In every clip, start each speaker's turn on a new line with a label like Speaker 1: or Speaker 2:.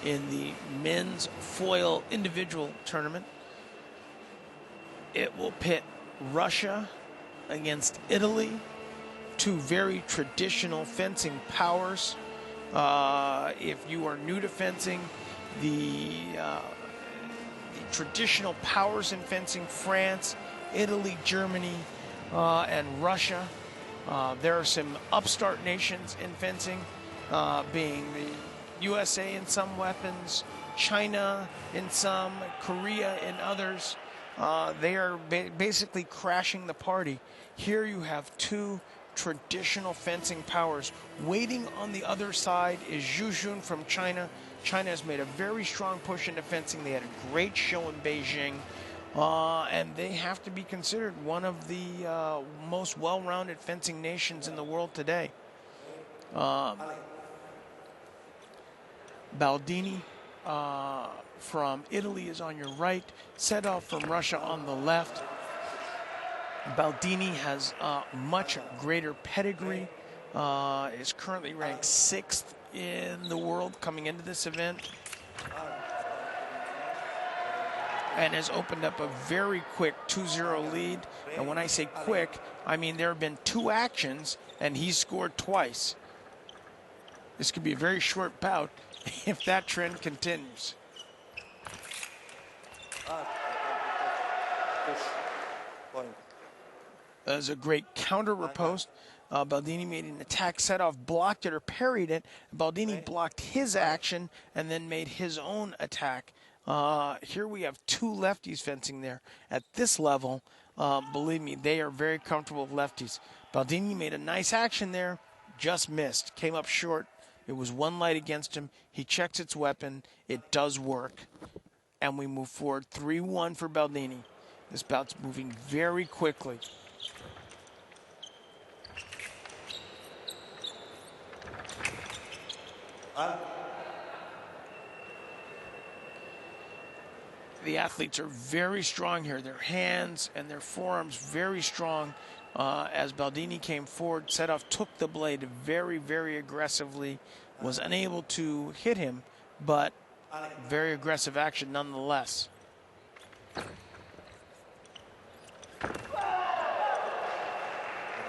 Speaker 1: in the men's foil individual tournament. It will pit Russia against Italy, two very traditional fencing powers. If you are new to fencing, the traditional powers in fencing, France, Italy, Germany, and Russia. There are some upstart nations in fencing, being the USA in some weapons, China in some, Korea in others. They are basically crashing the party. Here you have two traditional fencing powers. Waiting on the other side is Zhu Jun from China. China has made a very strong push into fencing. They had a great show in Beijing. And they have to be considered one of the most well-rounded fencing nations in the world today. Baldini from Italy is on your right. Sedov from Russia on the left. Baldini has much greater pedigree. Is currently ranked 6th in the world coming into this event. And has opened up a very quick 2-0 lead. And when I say quick, I mean there have been 2 actions and he's scored twice. This could be a very short bout if that trend continues. That was a great counter riposte. Baldini made an attack, Sedov blocked it or parried it. Baldini blocked his action and then made his own attack. Here we have 2 lefties fencing there. At this level, believe me, they are very comfortable with lefties. Baldini made a nice action there, just missed, came up short. It was 1 light against him. He checks its weapon. It does work. And we move forward 3-1 for Baldini. This bout's moving very quickly. The athletes are very strong here. Their hands and their forearms very strong. As Baldini came forward, Sedov took the blade very, very aggressively, was unable to hit him, but very aggressive action nonetheless.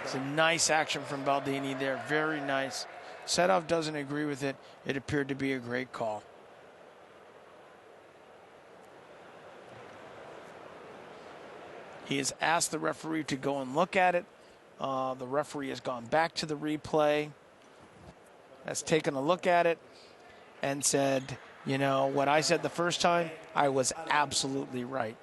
Speaker 1: It's a nice action from Baldini there, very nice. Sedov doesn't agree with it. It appeared to be a great call. He has asked the referee to go and look at it. The referee has gone back to the replay, has taken a look at it, and said, you know, what I said the first time, I was absolutely right.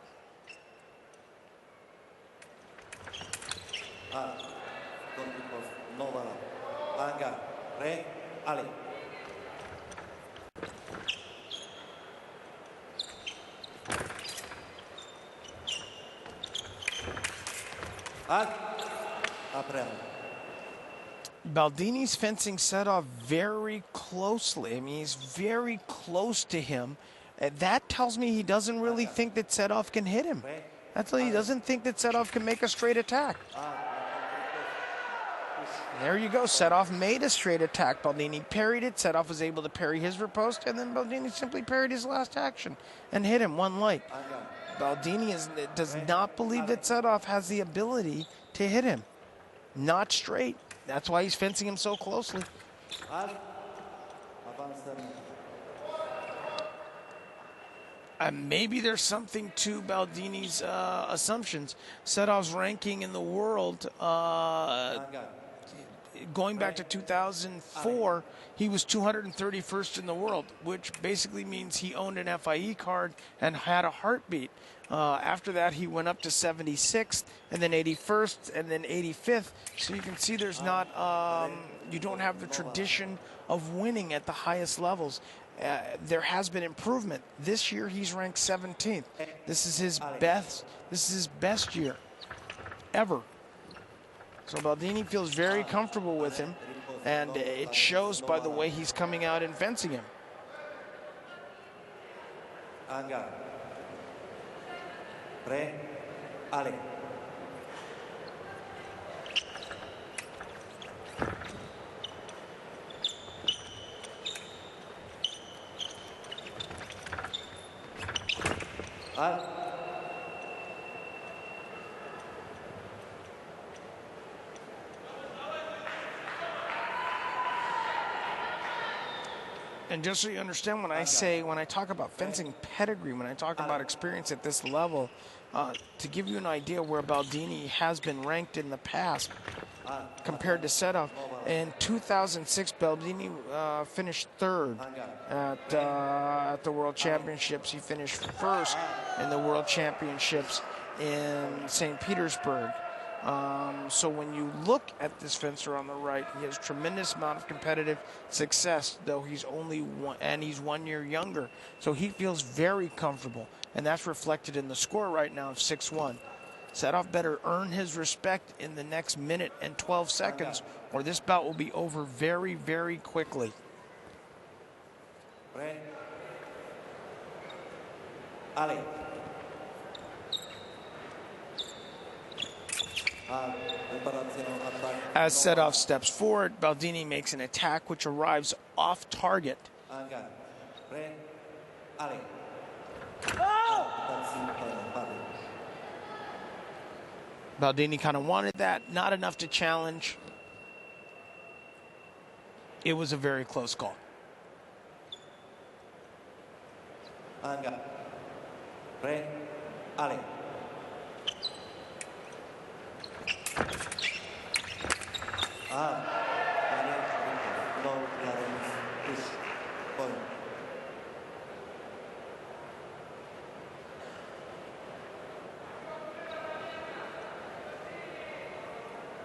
Speaker 1: Baldini's fencing Sedov very closely. I mean, he's very close to him. That tells me he doesn't really think that Sedov can hit him. That's why he doesn't think that Sedov can make a straight attack. There you go. Sedov made a straight attack. Baldini parried it. Sedov was able to parry his riposte, and then Baldini simply parried his last action and hit him 1 light. Baldini does not believe that Sedov has the ability to hit him. Not straight. That's why he's fencing him so closely. Maybe there's something to Baldini's assumptions. Sedov's ranking in the world, going back to 2004, he was 231st in the world, which basically means he owned an FIE card and had a heartbeat. After that, he went up to 76th, and then 81st, and then 85th. So you can see there's not, you don't have the tradition of winning at the highest levels. There has been improvement. This year, he's ranked 17th. This is his best year ever. So Baldini feels very comfortable with him, and it shows by the way he's coming out and fencing him. And just so you understand, when I talk about fencing pedigree, when I talk about experience at this level, to give you an idea where Baldini has been ranked in the past compared to Sedov, in 2006, Baldini finished third at the World Championships. He finished first in the World Championships in St. Petersburg. So when you look at this fencer on the right, he has tremendous amount of competitive success, though he's only one, and he's 1 year younger. So he feels very comfortable, and that's reflected in the score right now of 6-1. Sedov better earn his respect in the next minute and 12 seconds, or this bout will be over very, very quickly.
Speaker 2: Ali.
Speaker 1: As Sedov steps forward, Baldini makes an attack which arrives off target. Baldini kind of wanted that, not enough to challenge. It was a very close call.
Speaker 2: Ali.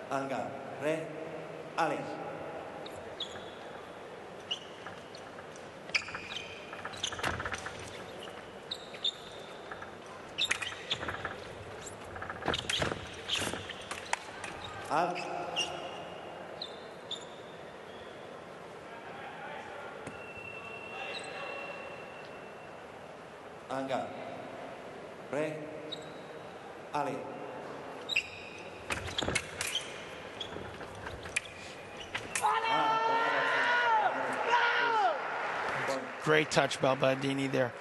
Speaker 2: Angga, Re, Ali. Up. Angga, Re, Ali.
Speaker 1: Great touch by Baldini there.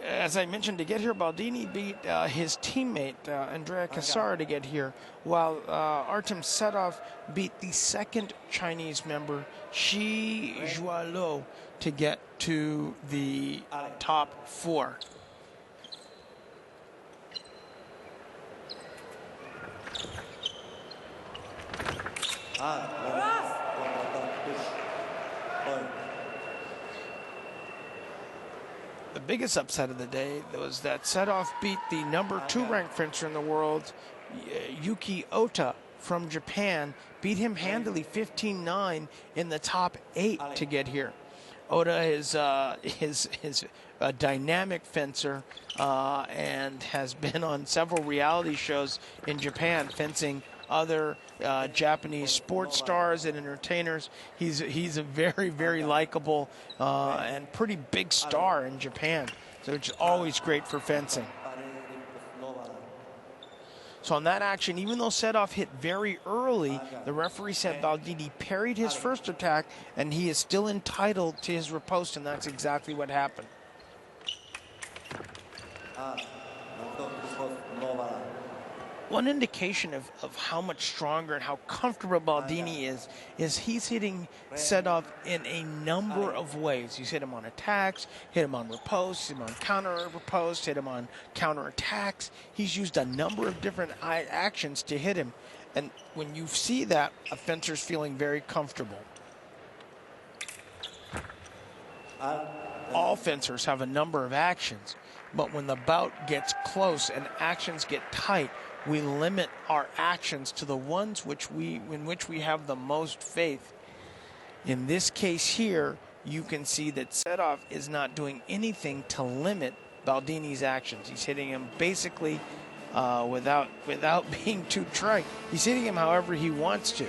Speaker 1: As I mentioned, to get here, Baldini beat his teammate, Andrea Cassara, to get here, while Artem Sedov beat the second Chinese member, Shi Zhualo, to get to the top four. The biggest upset of the day was that Sedov beat the number 2 ranked fencer in the world, Yuki Ota from Japan, beat him handily 15-9 in the top 8 to get here. Ota is a dynamic fencer and has been on several reality shows in Japan fencing other Japanese sports stars and entertainers. He's a very, very likable and pretty big star in Japan, so it's always great for fencing. So on that action, even though Sedov hit very early, the referee said Baldini parried his first attack and he is still entitled to his riposte, and that's exactly what happened. One indication of how much stronger and how comfortable Baldini is he's hitting Sedov in a number of ways. He's hit him on attacks, hit him on riposte, hit him on counter riposte, hit him on counter attacks. He's used a number of different actions to hit him. And when you see that, a fencer's feeling very comfortable. All fencers have a number of actions, but when the bout gets close and actions get tight, we limit our actions to the ones in which we have the most faith. In this case here, you can see that Sedov is not doing anything to limit Baldini's actions. He's hitting him basically without being too trite. He's hitting him however he wants to.